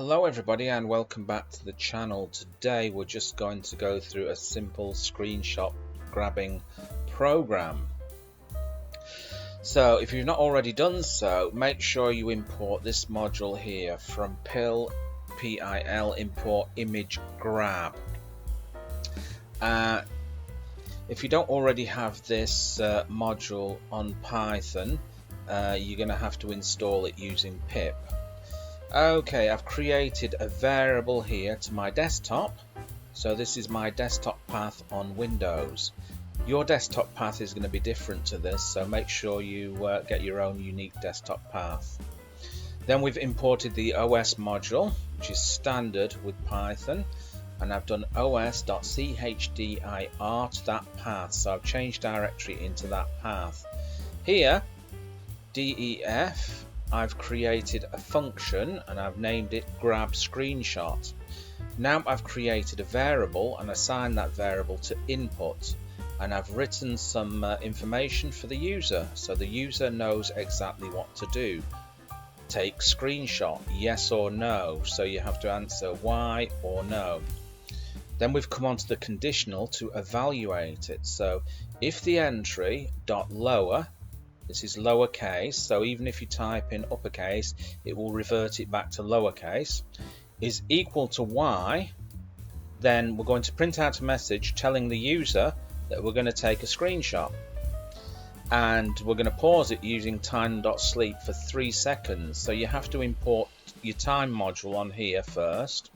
Hello everybody and welcome back to the channel. Today we're just going to go through a simple screenshot grabbing program. So if you've not already done so, make sure you import this module here from PIL import image grab. If you don't already have this module on Python, you're going to have to install it using pip. Okay, I've created a variable here to my desktop. So this is my desktop path on Windows. Your desktop path is going to be different to this, so make sure you get your own unique desktop path. Then we've imported the OS module, which is standard with Python, and I've done os.chdr to that path, so I've changed directory into that path. Here, def, I've created a function and I've named it grab screenshot. Now I've created a variable and assigned that variable to input, and I've written some information for the user so the user knows exactly what to do. Take screenshot, yes or no, so you have to answer why or no. Then we've come on to the conditional to evaluate it. So if the entry .lower, this is lowercase, so even if you type in uppercase, it will revert it back to lowercase, is equal to y, then we're going to print out a message telling the user that we're going to take a screenshot. And we're going to pause it using time.sleep for 3 seconds. So you have to import your time module on here first.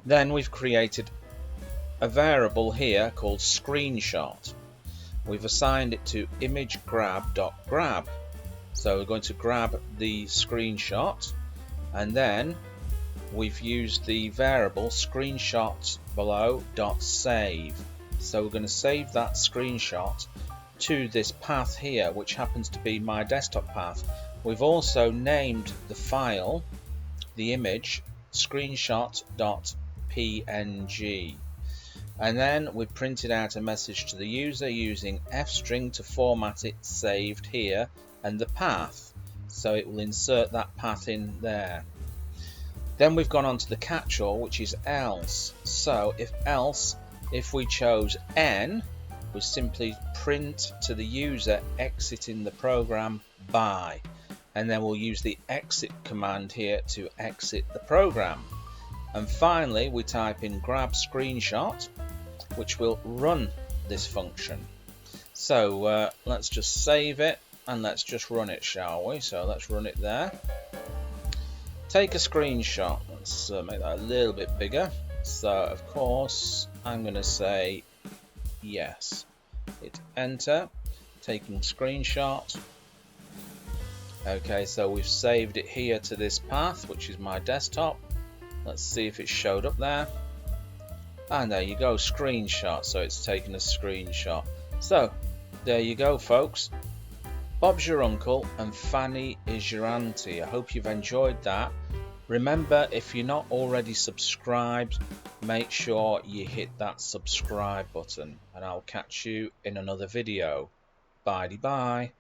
Then we've created a variable here called screenshot. We've assigned it to imagegrab.grab. So we're going to grab the screenshot, and then we've used the variable screenshot below.save. So we're going to save that screenshot to this path here, which happens to be my desktop path. We've also named the file, the image, screenshot.png. And then we printed out a message to the user using fstring to format it saved here and the path. So it will insert that path in there. Then we've gone on to the catch-all, which is else. So if we chose n, we simply print to the user exiting the program by. And then we'll use the exit command here to exit the program. And finally we type in grab screenshot, which will run this function. So let's just save it and let's just run it, shall we? So let's run it there. Take a screenshot. Let's make that a little bit bigger. So of course I'm going to say yes. Hit enter. Taking screenshot. Okay, so we've saved it here to this path, which is my desktop. Let's see if it showed up there. And there you go, screenshot. So it's taken a screenshot. So there you go, folks. Bob's your uncle and Fanny is your auntie. I hope you've enjoyed that. Remember, if you're not already subscribed, make sure you hit that subscribe button, and I'll catch you in another video. Bye bye.